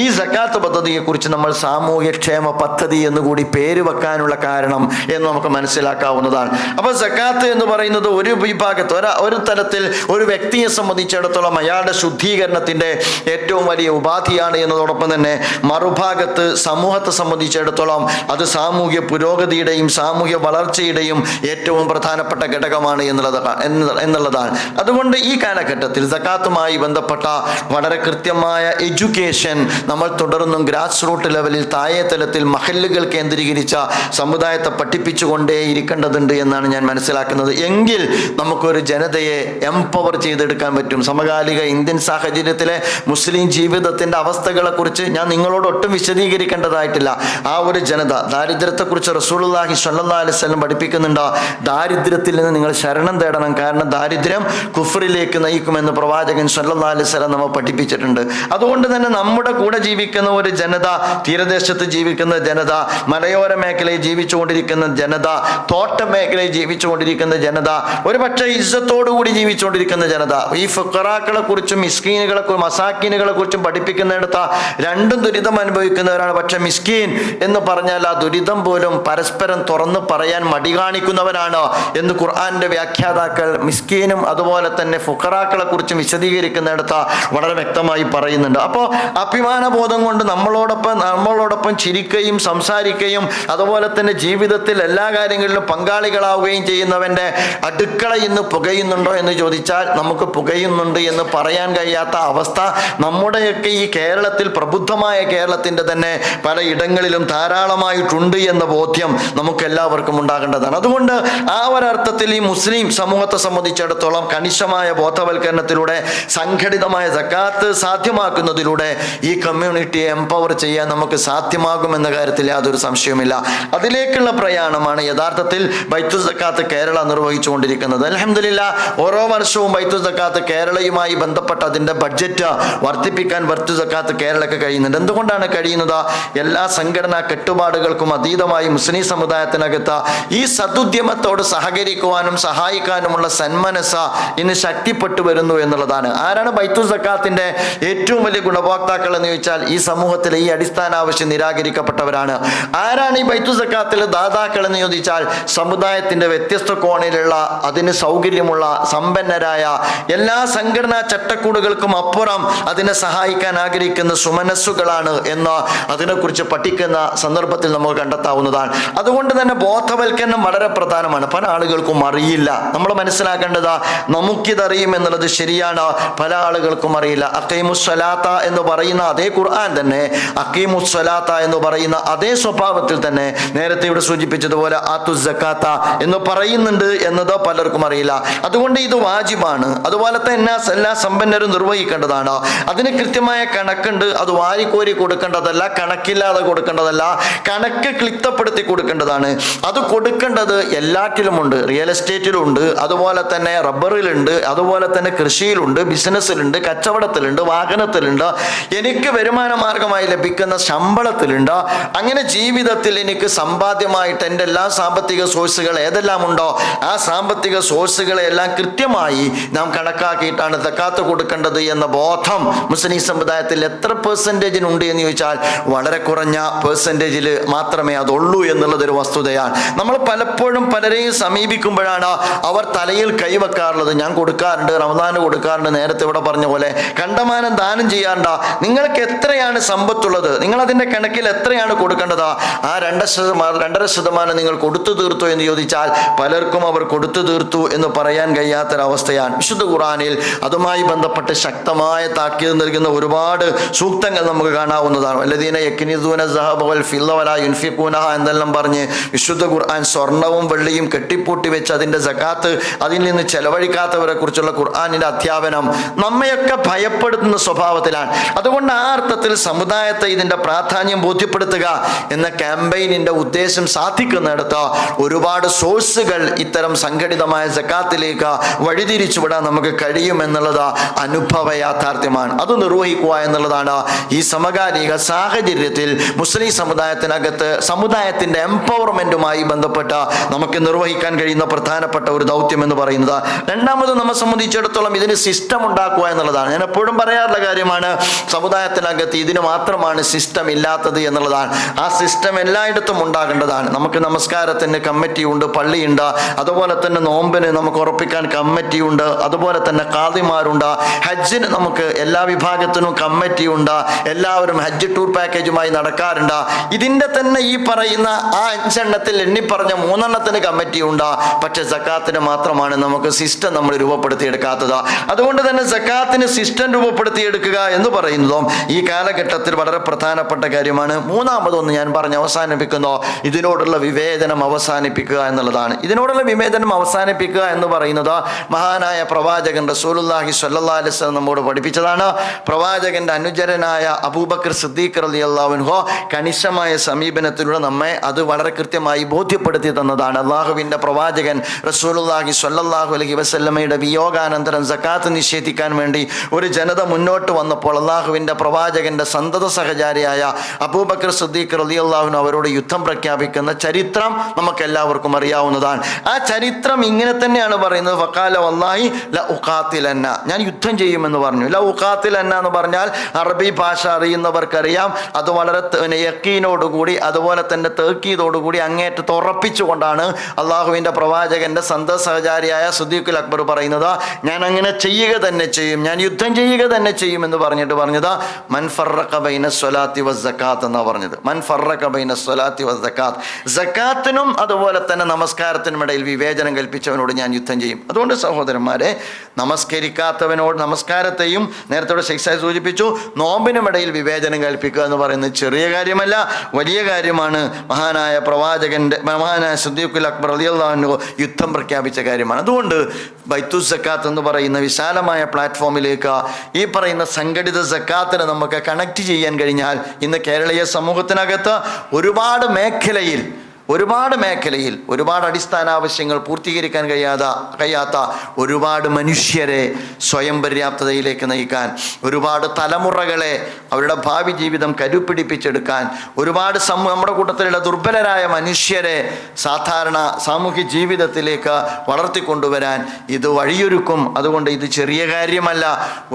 ഈ സക്കാത്ത് പദ്ധതിയെക്കുറിച്ച് നമ്മൾ സാമൂഹ്യക്ഷേമ പദ്ധതി എന്നുകൂടി പേര് വെക്കാനുള്ള കാരണം എന്ന് നമുക്ക് മനസ്സിലാക്കാവുന്നതാണ്. അപ്പോൾ സക്കാത്ത് എന്ന് പറയുന്നത് ഒരു വിഭാഗത്ത് ഒരു തലത്തിൽ ഒരു വ്യക്തിയെ സംബന്ധിച്ചിടത്തോളം അയാളുടെ ശുദ്ധീകരണത്തിൻ്റെ ഏറ്റവും വലിയ ഉപാധിയാണ് എന്നതോടൊപ്പം തന്നെ മറുഭാഗത്ത് സമൂഹത്തെ സംബന്ധിച്ചിടത്തോളം അത് സാമൂഹ്യ പുരോഗതിയുടെയും സാമൂഹ്യ വളർച്ചയുടെയും ഏറ്റവും പ്രധാനപ്പെട്ട ഘടകമാണ് എന്നുള്ളതാണ്. അതുകൊണ്ട് ഈ കാലഘട്ടത്തിൽ സക്കാത്തുമായി ബന്ധപ്പെട്ട വളരെ കൃത്യമായ എഡ്യൂക്കേഷൻ നമ്മൾ തുടർന്നും ഗ്രാസ് റൂട്ട് ലെവലിൽ, താഴെ തലത്തിൽ മഹല്ലുകൾ കേന്ദ്രീകരിച്ച സമുദായത്തെ പഠിപ്പിച്ചുകൊണ്ടേയിരിക്കേണ്ടതുണ്ട് എന്നാണ് ഞാൻ മനസ്സിലാക്കുന്നത്. എങ്കിൽ നമുക്കൊരു ജനതയെ എംപവർ ചെയ്തെടുക്കാൻ പറ്റും. സമകാലിക ഇന്ത്യൻ സാഹചര്യത്തിലെ മുസ്ലിം ജീവിതത്തിൻ്റെ അവസ്ഥകളെക്കുറിച്ച് ഞാൻ നിങ്ങളോട് ഒട്ടും വിശദീകരിക്കേണ്ടതായിട്ടില്ല. ആ ഒരു ജനത, ദാരിദ്ര്യത്തെക്കുറിച്ച് റസൂലുള്ളാഹി സ്വല്ലല്ലാഹു അലൈഹി വസല്ലം പഠിപ്പിക്കുന്നുണ്ട്. ദാരിദ്ര്യത്തിൽ നിന്ന് നിങ്ങൾ ശരണം തേടണം, കാരണം ദാരിദ്ര്യം കുഫറിലേക്ക് നയിക്കുമെന്ന് പ്രവാചകൻ സ്വല്ലല്ലാഹു അലൈഹി വസല്ലം നമ്മൾ പഠിപ്പിച്ചിട്ടുണ്ട്. അതുകൊണ്ട് തന്നെ നമ്മുടെ കൂടെ ജീവിക്കുന്ന ഒരു ജനത, തീരദേശത്ത് ജീവിക്കുന്ന ജനത, മലയോര മേഖലയിൽ ജീവിച്ചുകൊണ്ടിരിക്കുന്ന ജനത, തോട്ട മേഖലയിൽ ജീവിച്ചുകൊണ്ടിരിക്കുന്ന ജനത, ഒരു പക്ഷേ ഇസ്സത്തോടുകൂടി ജീവിച്ചുകൊണ്ടിരിക്കുന്ന ജനത, ഈ ഫുഖറാക്കളെ കുറിച്ചും മിസ്കീനുകളെ മസാക്കീനുകളെ കുറിച്ചും പഠിപ്പിക്കുന്നിടത്ത് രണ്ടും ദുരിതം അനുഭവിക്കുന്നവരാണ്. പക്ഷെ മിസ്കീൻ എന്ന് പറഞ്ഞാൽ ആ ദുരിതം പോലും പരസ്പരം തുറന്നു പറയാൻ മടി കാണിക്കുന്നവരാണ് എന്ന് ഖുർആന്റെ വ്യാഖ്യാതാക്കൾ മിസ്കീനും അതുപോലെ തന്നെ ഫുഖറാക്കളെ കുറിച്ചും വിശദീകരിക്കുന്നിടത്ത് വളരെ വ്യക്തമായി പറയുന്നുണ്ട്. അപ്പോൾ അഭിമാനബോധം കൊണ്ട് നമ്മളോടൊപ്പം ചിരിക്കുകയും സംസാരിക്കുകയും അതുപോലെ തന്നെ ജീവിതത്തിൽ എല്ലാ കാര്യങ്ങളിലും പങ്കാളികളാവുകയും ചെയ്യുന്നവൻ്റെ അടുക്കള ഇന്ന് പുകയുന്നുണ്ടോ എന്ന് ചോദിച്ചാൽ നമുക്ക് പുകയുന്നുണ്ട് എന്ന് പറയാൻ കഴിയാത്ത അവസ്ഥ നമ്മുടെയൊക്കെ ഈ കേരളത്തിൽ, പ്രബുദ്ധമായ കേരളത്തിൻ്റെ തന്നെ പല ഇടങ്ങളിലും ധാരാളമായിട്ടുണ്ട് എന്ന ബോധ്യം നമുക്കെല്ലാവർക്കും ഉണ്ടാകേണ്ടതാണ്. അതുകൊണ്ട് ആ ഒരർത്ഥത്തിൽ ഈ മുസ്ലിം സമൂഹത്തെ സംബന്ധിച്ചിടത്തോളം കണിശമായ ബോധവൽക്കരണത്തിലൂടെ സംഘടിതമായ സക്കാത്ത് സാധ്യമാക്കുന്നതിലൂടെ ഈ കമ്മ്യൂണിറ്റിയെ എംപവർ ചെയ്യാൻ നമുക്ക് സാധ്യമാകുമെന്ന കാര്യത്തിൽ യാതൊരു സംശയവുമില്ല. അതിലേക്കുള്ള പ്രയാണമാണ് യഥാർത്ഥത്തിൽ ബൈത്തുൽ സക്കാത്ത് കേരള നിർവഹിച്ചുകൊണ്ടിരിക്കുന്നത്. അൽഹംദുലില്ലാഹ് ഓരോ വർഷവും ബൈത്തുൽ സക്കാത്ത് കേരളയുമായി ബന്ധപ്പെട്ട അതിൻ്റെ ബഡ്ജറ്റ് വർദ്ധിപ്പിക്കാൻ ബൈത്തുൽ സക്കാത്ത് കേരളക്ക് കഴിയുന്നുണ്ട്. എന്തുകൊണ്ടാണ് കഴിയുന്നത്? എല്ലാ സംഘടനാ കെട്ടുപാടുകൾക്കും അതീതമായി മുസ്ലിം സമുദായത്തിനകത്ത് ഈ സതുദ്യമത്തോട് സഹകരിക്കുവാനും സഹായിക്കാനുമുള്ള സന്മനസ്സ ഇന്ന് ശക്തിപ്പെട്ടു വരുന്നു എന്നുള്ളതാണ്. ആരാണ് ബൈത്തുൽ സക്കാത്തിന്റെ ഏറ്റവും വലിയ ഗുണഭോക്താക്കൾ എന്ന് ചോദിച്ചാൽ ഈ സമൂഹത്തിലെ ഈ അടിസ്ഥാന ആവശ്യം നിരാകരിക്കപ്പെട്ടവരാണ്. ആരാണ് ഈ ബൈത്തുൽ സക്കാത്തിൽ ദാതാക്കൾ എന്ന് ചോദിച്ചാൽ സമുദായത്തിന്റെ വ്യത്യസ്ത കോണിലുള്ള അതിന് സൗകര്യമുള്ള സമ്പന്നരായ എല്ലാ സംഘടനാ ചട്ടക്കൂടുകൾക്കും അപ്പുറം അതിനെ സഹായിക്കാൻ ആഗ്രഹിക്കുന്ന സുമനസ്സുകളാണ് എന്ന് അതിനെക്കുറിച്ച് പഠിക്കുന്ന സന്ദർഭത്തിൽ നമുക്ക് കണ്ടെത്താവുന്നതാണ്. അതുകൊണ്ട് തന്നെ ബോധവൽക്കരണം വളരെ പ്രധാനമാണ്. പല ആളുകൾക്കും അറിയില്ല. നമ്മൾ മനസ്സിലാക്കേണ്ടത് നമുക്കിതറിയും എന്നുള്ളത് ശരിയാണ്, പല ആളുകൾക്കും അറിയില്ല. അഖീമുസ്സലാത്ത എന്ന് പറയുന്ന അതേ ഖുർആൻ തന്നെ അഖീമുസ്സലാത്ത എന്ന് പറയുന്ന അതേ സ്വഭാവത്തിൽ തന്നെ നേരത്തെ ഇവിടെ സൂചിപ്പിച്ചതുപോലെ ആത്തുസ്സക്കാത്ത എന്ന് പറയുന്നുണ്ട് എന്നത് പലർക്കും അറിയില്ല. അതുകൊണ്ട് ഇത് വാജിബാണ്. അതുപോലെ തന്നെ എല്ലാ സമ്പന്നരും നിർവഹിക്കേണ്ടതാണ്. അതിന് കൃത്യമായ കണക്കുണ്ട്. അത് വാരിക്കോരി കൊടുക്കേണ്ടതല്ല, കണക്കില്ലാതെ കൊടുക്കേണ്ടതല്ല, കണക്ക് ക്ലിപ്തപ്പെടുത്തി കൊടുക്കേണ്ടതാണ്. അത് കൊടുക്കേണ്ടത് എല്ലാറ്റിലുമുണ്ട്. റിയൽ എസ്റ്റേറ്റിലുണ്ട്, അതുപോലെ തന്നെ റബ്ബറിലുണ്ട്, അതുപോലെ തന്നെ കൃഷിയിലുണ്ട്, ബിസിനസ്സിലുണ്ട്, കച്ചവടത്തിലുണ്ട്, വാഹനത്തിലുണ്ട്, എനിക്ക് വരുമാന മാർഗമായി ലഭിക്കുന്ന ശമ്പളത്തിലുണ്ട്. അങ്ങനെ ജീവിതത്തിൽ എനിക്ക് സമ്പാദ്യമായിട്ട് എൻ്റെ എല്ലാ സാമ്പത്തിക സോഴ്സുകൾ ഏതെല്ലാം ഉണ്ടോ ആ സാമ്പത്തിക സോഴ്സുകളെ എല്ലാം കൃത്യമായി നാം കണക്കാക്കിയിട്ടാണ് സക്കാത്ത് കൊടുക്കേണ്ടത് എന്ന ബോധം മുസ്ലിം സമുദായത്തിൽ എത്ര പെർസെൻറ്റേജിനുണ്ട് എന്ന് ചോദിച്ചാൽ വളരെ കുറഞ്ഞ പെർസെൻറ്റേജിൽ മാത്രമേ അതുള്ളൂ എന്നുള്ളതൊരു വസ്തുതയാണ്. നമ്മൾ പലപ്പോഴും പലരെയും സമീപിക്കുമ്പോഴാണ് അവർ തലയിൽ കൈവെക്കാറുള്ളത്. ഞാൻ കൊടുക്കാറുണ്ട്, റമദാന് കൊടുക്കാറുണ്ട്, നേരത്തെ ഇവിടെ പറഞ്ഞ പോലെ കണ്ടമാനം ദാനം ചെയ്യാറുണ്ട്. നിങ്ങൾക്ക് എത്രയാണ് സമ്പത്തുള്ളത്, നിങ്ങൾ അതിൻ്റെ കണക്കിൽ എത്രയാണ് കൊടുക്കേണ്ടത്? ആ 2.5% നിങ്ങൾ കൊടുത്തു തീർത്തു എന്ന് ചോദിച്ചാൽ പലർക്കും അവർ കൊടുത്തു തീർത്തു എന്ന് പറയാൻ കഴിയാത്തൊരവസ്ഥയാണ്. വിശുദ്ധ ഖുർആനിൽ അതുമായി ബന്ധപ്പെട്ട് ശക്തമായ താക്കീത് നൽകുന്ന ഒരുപാട് സൂക്തങ്ങൾ നമുക്ക് കാണാവുന്നതാണ്. വല്ലദീന യക്നിസൂന സഹബ വൽ ഫിദ്ദ വലാ യുൻഫിഖൂനഹ എന്നെല്ലാം പറഞ്ഞ് വിശുദ്ധ ഖുർആൻ സ്വർണവും വെള്ളിയും കെട്ടിപ്പൂട്ടി വെച്ച് അതിൻ്റെ സകാത്ത് അതിൽ നിന്ന് ചെലവഴിക്കാത്തവരെ കുറിച്ചുള്ള ഖുർആനിൻ്റെ അധ്യാപനം നമ്മയൊക്കെ ഭയപ്പെടുത്തുന്ന സ്വഭാവത്തിലാണ്. അതുകൊണ്ട് ആ അർത്ഥത്തിൽ സമുദായത്തെ ഇതിൻ്റെ പ്രാധാന്യം ബോധ്യപ്പെടുത്തുക എന്ന ക്യാമ്പയിനിൻ്റെ ഉദ്ദേശം സാധിക്കുന്നിടത്ത് ഒരുപാട് സോഴ്സുകൾ ഇത്തരം സംഘടിതമായ സക്കാത്തിലേക്ക് വഴിതിരിച്ചുവിടാൻ നമുക്ക് നമുക്ക് കഴിയുമെന്നുള്ളത് അനുഭവ യാഥാർത്ഥ്യമാണ്. അത് നിർവഹിക്കുക എന്നുള്ളതാണ് ഈ സമകാലിക സാഹചര്യത്തിൽ മുസ്ലിം സമുദായത്തിനകത്ത് സമുദായത്തിൻ്റെ എംപവർമെൻറ്റുമായി ബന്ധപ്പെട്ട് നമുക്ക് നിർവഹിക്കാൻ കഴിയുന്ന പ്രധാനപ്പെട്ട ഒരു ദൗത്യം എന്ന് പറയുന്നത്. രണ്ടാമത് നമ്മെ സംബന്ധിച്ചിടത്തോളം ഇതിന് സിസ്റ്റം ഉണ്ടാക്കുക എന്നുള്ളതാണ്. ഞാൻ എപ്പോഴും പറയാറുള്ള കാര്യമാണ്, സമുദായത്തിനകത്ത് ഇതിന് മാത്രമാണ് സിസ്റ്റം ഇല്ലാത്തത് എന്നുള്ളതാണ്. ആ സിസ്റ്റം എല്ലായിടത്തും ഉണ്ടാകേണ്ടതാണ്. നമുക്ക് നമസ്കാരത്തിന് കമ്മിറ്റിയുണ്ട്, പള്ളിയുണ്ട്, അതുപോലെ തന്നെ നോമ്പിന് നമുക്ക് ഉറപ്പിക്കാൻ കമ്മിറ്റിയുണ്ട്, അതുപോലെ തന്നെ ഖാദിമാരുണ്ട്, ഹജ്ജിന് നമുക്ക് എല്ലാ വിഭാഗത്തിനും കമ്മിറ്റിയുണ്ട്, എല്ലാവരും ഹജ്ജ് ടൂർ പാക്കേജുമായി നടക്കാറുണ്ട്. ഇതിൻ്റെ തന്നെ ഈ പറയുന്ന ആ 5 എണ്ണത്തിൽ എണ്ണിപ്പറഞ്ഞ 3 എണ്ണത്തിന് കമ്മിറ്റിയുണ്ട്. പക്ഷെ സക്കാത്തിന് മാത്രമാണ് നമുക്ക് സിസ്റ്റം നമ്മൾ രൂപപ്പെടുത്തിയെടുക്കാത്തത്. അതുകൊണ്ട് തന്നെ സക്കാത്തിന് സിസ്റ്റം രൂപപ്പെടുത്തിയെടുക്കുക എന്ന് പറയുന്നതും ഈ കാലഘട്ടത്തിൽ വളരെ പ്രധാനപ്പെട്ട കാര്യമാണ്. മൂന്നാമതൊന്ന് ഞാൻ പറഞ്ഞ് അവസാനിപ്പിക്കുന്നു, ഇതിനോടുള്ള വിവേചനം അവസാനിപ്പിക്കുക എന്നുള്ളതാണ്. ഇതിനോടുള്ള വിവേചനം അവസാനിപ്പിക്കുക എന്ന് പറയുന്നത് മഹാനായ പ്രവാചകൻ റസൂലുള്ളാഹി സ്വല്ലല്ലാഹി അലൈഹി വസല്ലം നമ്മോട് പഠിപ്പിച്ചതാണ്. പ്രവാചകന്റെ അനുചരനായ അബൂബക്കർ സിദ്ദീഖ് റളിയല്ലാഹു അൻഹു കണിശമായ സമീപനത്തിലൂടെ നമ്മെ അത് വളരെ കൃത്യമായി ബോധ്യപ്പെടുത്തി തന്നതാണ്. അള്ളാഹുവിൻ്റെ പ്രവാചകൻ റസൂലുള്ളാഹി സ്വല്ലല്ലാഹു അലൈഹി വസല്ലമയുടെ വിയോഗാനന്തരം സക്കാത്ത് നിഷേധിക്കാൻ വേണ്ടി ഒരു ജനത മുന്നോട്ട് വന്നപ്പോൾ അള്ളാഹുവിൻ്റെ പ്രവാചകന്റെ സന്തത സഹചാരിയായ അബൂബക്കർ സിദ്ദീഖ് റളിയല്ലാഹു അൻഹു അവരോട് യുദ്ധം പ്രഖ്യാപിക്കുന്ന ചരിത്രം നമുക്കെല്ലാവർക്കും അറിയാവുന്നതാണ്. ആ ചരിത്രം ഇങ്ങനെ തന്നെയാണ് പറയുന്നത്. ഫഖാല വല്ലാഹി ല ഉഖാതിലന്ന, ഞാൻ യുദ്ധം ചെയ്യുമെന്ന് പറഞ്ഞു. ല ഉഖാതിലന്ന എന്ന് പറഞ്ഞാൽ അറബി ഭാഷ അറിയുന്നവർക്കറിയാം, അത് വളരെ യക്കീനോടുകൂടി അതുപോലെ തന്നെ തേക്കീതോടുകൂടി അങ്ങേറ്റത്ത് ഉറപ്പിച്ചുകൊണ്ടാണ് അള്ളാഹുവിൻ്റെ പ്രവാചകന്റെ സന്തത സഹചാരിയായ സിദ്ദീഖുൽ അക്ബർ പറയുന്നത്, ഞാൻ അങ്ങനെ ചെയ്യുക തന്നെ ചെയ്യും, ഞാൻ യുദ്ധം ചെയ്യുക തന്നെ ചെയ്യും എന്ന് പറഞ്ഞിട്ട് പറഞ്ഞത് മൻ ഫറഖ ബൈന സ്വലാത്തി വസ്സകാത്ത് എന്നാണ് പറഞ്ഞത്. മൻ ഫറഖ ബൈന സ്വലാത്തി വസ്സകാത്ത്, സക്കാത്തിനും അതുപോലെ തന്നെ നമസ്കാരത്തിനും ഇടയിൽ വിവേചനം കൽപ്പിച്ചവനോട് ഞാൻ യുദ്ധം ചെയ്യും. അതുകൊണ്ട് സഹോദരന്മാരെ, നമസ്കരിക്കാത്തവനോട് നമസ്കാരത്തെയും നേരത്തെ ശൈഖ് സൂചിപ്പിച്ചു, നോമ്പിനുമിടയിൽ വിവേചനം കൽപ്പിക്കുക എന്ന് പറയുന്നത് ചെറിയ കാര്യമല്ല, വലിയ കാര്യമാണ്. മഹാനായ സിദ്ദീഖുൽ അക്ബർ റളിയല്ലാഹു അൻഹു യുദ്ധം പ്രഖ്യാപിച്ച കാര്യമാണ്. അതുകൊണ്ട് ബൈത്തുസ് സക്കാത്ത് എന്ന് പറയുന്ന വിശാലമായ പ്ലാറ്റ്ഫോമിലേക്ക് ഈ പറയുന്ന സംഘടിത സക്കാത്തിനെ നമുക്ക് കണക്ട് ചെയ്യാൻ കഴിഞ്ഞാൽ ഇന്ന് കേരളീയ സമൂഹത്തിനകത്ത് ഒരുപാട് മേഖലയിൽ ഒരുപാട് അടിസ്ഥാന ആവശ്യങ്ങൾ പൂർത്തീകരിക്കാൻ കഴിയാത്ത ഒരുപാട് മനുഷ്യരെ സ്വയം പര്യാപ്തതയിലേക്ക് നയിക്കാൻ, ഒരുപാട് തലമുറകളെ അവരുടെ ഭാവി ജീവിതം കരുപിടിപ്പിച്ചെടുക്കാൻ, ഒരുപാട് നമ്മുടെ കൂട്ടത്തിലുള്ള ദുർബലരായ മനുഷ്യരെ സാധാരണ സാമൂഹ്യ ജീവിതത്തിലേക്ക് വളർത്തിക്കൊണ്ടുവരാൻ ഇത് വഴിയൊരുക്കും. അതുകൊണ്ട് ഇത് ചെറിയ കാര്യമല്ല,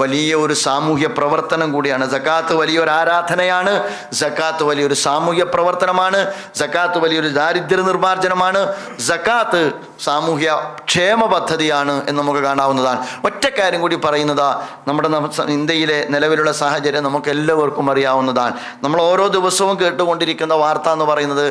വലിയ ഒരു സാമൂഹ്യ പ്രവർത്തനം കൂടിയാണ്. സക്കാത്ത് വലിയൊരു ആരാധനയാണ്, സക്കാത്ത് വലിയൊരു സാമൂഹ്യ പ്രവർത്തനമാണ്, സക്കാത്ത് വലിയൊരു ദാരിദ്ര്യ നിർമ്മാർജ്ജനമാണ്, സക്കാത്ത് സാമൂഹ്യ ക്ഷേമ പദ്ധതിയാണ് എന്ന് നമുക്ക് കാണാവുന്നതാണ്. ഒറ്റ കാര്യം കൂടി പറയുന്നത്, നമ്മുടെ ഇന്ത്യയിലെ നിലവിലുള്ള സാഹചര്യം നമുക്ക് എല്ലാവർക്കും അറിയാവുന്നതാണ്. നമ്മൾ ഓരോ ദിവസവും കേട്ടുകൊണ്ടിരിക്കുന്ന വാർത്ത എന്ന് പറയുന്നത്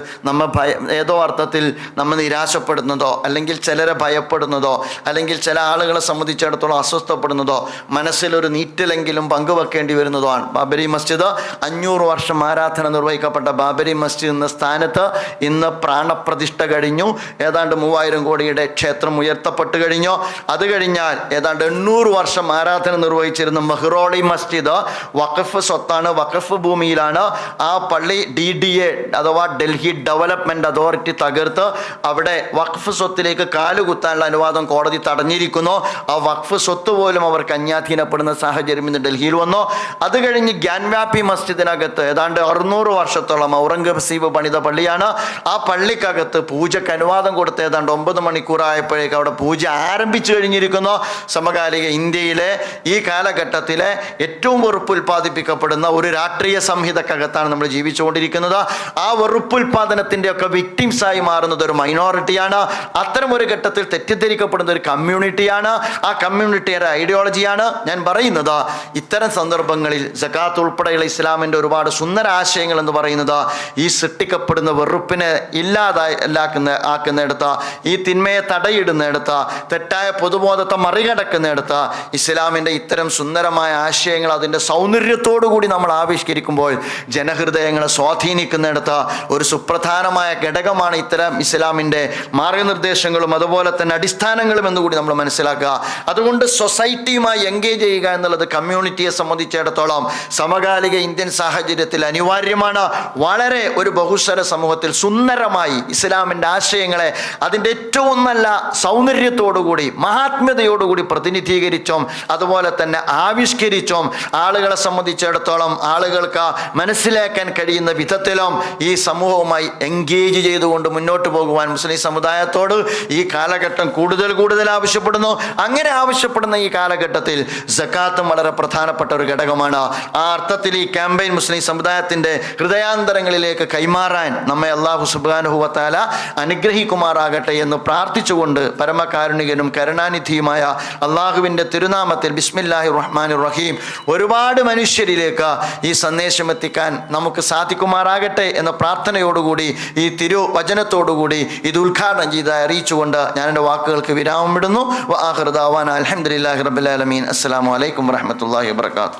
ഏതോ അർത്ഥത്തിൽ നമ്മെ നിരാശപ്പെടുന്നതോ അല്ലെങ്കിൽ ചിലരെ ഭയപ്പെടുന്നതോ അല്ലെങ്കിൽ ചില ആളുകളെ സംബന്ധിച്ചിടത്തോളം അസ്വസ്ഥപ്പെടുന്നതോ മനസ്സിലൊരു നീറ്റലെങ്കിലും പങ്കുവെക്കേണ്ടി വരുന്നതോ ആണ്. ബാബരി മസ്ജിദ് 500 വർഷം ആരാധന നിർവഹിക്കപ്പെട്ട ബാബരി മസ്ജിദ് എന്ന സ്ഥാനത്ത് ഇന്ന് പ്രാണപ്രതിഷ്ഠ കഴിഞ്ഞു. ഏതാണ്ട് 3000 കോടിയുടെ ക്ഷേത്രം ഉയർത്തപ്പെട്ട് കഴിഞ്ഞു. അത് കഴിഞ്ഞാൽ ഏതാണ്ട് 800 വർഷം ആരാധന നിർവഹിച്ചിരുന്ന മെഹ്റോളി മസ്ജിദ് വഖഫ് സ്വത്താണ്, വഖഫ് ഭൂമിയിലാണ്. ആ പള്ളി DDA അഥവാ ഡൽഹി ഡെവലപ്മെന്റ് അതോറിറ്റി തകർത്ത് അവിടെ വഖഫ് സ്വത്തിലേക്ക് കാലുകുത്താനുള്ള അനുവാദം കോടതി തടഞ്ഞിരിക്കുന്നു. ആ വഖഫ് സ്വത്ത് പോലും അവർക്ക് അന്യാധീനപ്പെടുന്ന സാഹചര്യം ഇന്ന് ഡൽഹിയിൽ വന്നു. അത് കഴിഞ്ഞ് ഗ്യാൻവാപ്പി മസ്ജിദിനകത്ത് ഏതാണ്ട് 600 വർഷത്തോളം ഔറംഗസീബ് പണിത പള്ളിയാണ്. ആ പള്ളിക്കകത്ത് പൂജയ്ക്ക് അനുവാദം കൊടുത്ത് ഏതാണ്ട് 9 മണിക്കൂറായപ്പോഴേക്ക് അവിടെ പൂജ ആരംഭിച്ചു കഴിഞ്ഞിരിക്കുന്നു. സമകാലിക ഇന്ത്യയിലെ ഈ കാലഘട്ടത്തിലെ ഏറ്റവും വെറുപ്പ് ഉൽപ്പാദിപ്പിക്കപ്പെടുന്ന ഒരു രാഷ്ട്രീയ സംഹിതക്കകത്താണ് നമ്മൾ ജീവിച്ചുകൊണ്ടിരിക്കുന്നത്. ആ വെറുപ്പുൽപാദനത്തിൻ്റെ ഒക്കെ വിക്ടിംസായി മാറുന്നത് ഒരു മൈനോറിറ്റിയാണ്. അത്തരം ഒരു ഘട്ടത്തിൽ തെറ്റിദ്ധരിക്കപ്പെടുന്ന ഒരു കമ്മ്യൂണിറ്റിയാണ്. ആ കമ്മ്യൂണിറ്റിയുടെ ഐഡിയോളജിയാണ് ഞാൻ പറയുന്നത്. ഇത്തരം സന്ദർഭങ്ങളിൽ സക്കാത്ത് ഉൾപ്പെടെയുള്ള ഇസ്ലാമിൻ്റെ ഒരുപാട് സുന്ദര ആശയങ്ങൾ എന്ന് പറയുന്നത് ഈ സൃഷ്ടിക്കപ്പെടുന്ന വെറുപ്പിനെ ആക്കുന്നിടത്ത്, ഈ തിന്മയെ തടയിടുന്നിടത്ത്, തെറ്റായ പൊതുബോധത്തെ മറികടക്കുന്നിടത്ത് ഇസ്ലാമിൻ്റെ ഇത്തരം സുന്ദരമായ ആശയങ്ങൾ അതിൻ്റെ സൗന്ദര്യത്തോടു കൂടി നമ്മൾ ആവിഷ്കരിക്കുമ്പോൾ ജനഹൃദയങ്ങളെ സ്വാധീനിക്കുന്നിടത്ത് ഒരു സുപ്രധാനമായ ഘടകമാണ് ഇത്തരം ഇസ്ലാമിൻ്റെ മാർഗനിർദ്ദേശങ്ങളും അതുപോലെ തന്നെ അടിസ്ഥാനങ്ങളും എന്നുകൂടി നമ്മൾ മനസ്സിലാക്കുക. അതുകൊണ്ട് സൊസൈറ്റിയുമായി എൻഗേജ് ചെയ്യുക എന്നുള്ളത് കമ്മ്യൂണിറ്റിയെ സംബന്ധിച്ചിടത്തോളം സമകാലിക ഇന്ത്യൻ സാഹചര്യത്തിൽ അനിവാര്യമാണ്. വളരെ ഒരു ബഹുസ്വര സമൂഹത്തിൽ സുന്ദരമായി ഇസ്ലാമിൻ്റെ ആശയങ്ങളെ അതിൻ്റെ ഏറ്റവും നല്ല സൗന്ദര്യത്തോടുകൂടി മഹാത്മ്യതയോടുകൂടി പ്രതിനിധീകരിച്ചും അതുപോലെ തന്നെ ആവിഷ്കരിച്ചും ആളുകളെ സംബന്ധിച്ചിടത്തോളം ആളുകൾക്ക് മനസ്സിലാക്കാൻ കഴിയുന്ന വിധത്തിലും ഈ സമൂഹവുമായി എൻഗേജ് ചെയ്തുകൊണ്ട് മുന്നോട്ട് പോകുവാൻ മുസ്ലിം സമുദായത്തോട് ഈ കാലഘട്ടം കൂടുതൽ ആവശ്യപ്പെടുന്നു. അങ്ങനെ ആവശ്യപ്പെടുന്ന ഈ കാലഘട്ടത്തിൽ സക്കാത്തും വളരെ പ്രധാനപ്പെട്ട ഒരു ഘടകമാണ്. ആ അർത്ഥത്തിൽ ഈ ക്യാമ്പയിൻ മുസ്ലിം സമുദായത്തിൻ്റെ ഹൃദയാന്തരങ്ങളിലേക്ക് കൈമാറാൻ നമ്മെ അല്ലാഹു സുബ്ഹാനഹു വ തആല അനുഗ്രഹിക്കുമാറാകട്ടെ എന്ന് പ്രാർത്ഥിച്ചുകൊണ്ട് പരമകാരുണികനും കരുണാനിധിയുമായ അള്ളാഹുവിൻ്റെ തിരുനാമത്തിൽ ബിസ്മില്ലാഹിർ റഹ്മാനിർ റഹീം ഒരുപാട് മനുഷ്യരിലേക്ക് ഈ സന്ദേശം എത്തിക്കാൻ നമുക്ക് സാധിക്കുമാറാകട്ടെ എന്ന പ്രാർത്ഥനയോടുകൂടി ഈ തിരുവചനത്തോടുകൂടി ഇത് ഉദ്ഘാടനം ചെയ്തായി അറിയിച്ചുകൊണ്ട് ഞാൻ എൻ്റെ വാക്കുകൾക്ക് വിരാമം ഇടുന്നു. വ ആഖിറു ദഅവാനാ അൽഹംദുലില്ലാഹി റബ്ബിൽ ആലമീൻ. അസ്സലാമു അലൈക്കും വറഹ്മത്തുള്ളാഹി വബറകാതുഹു.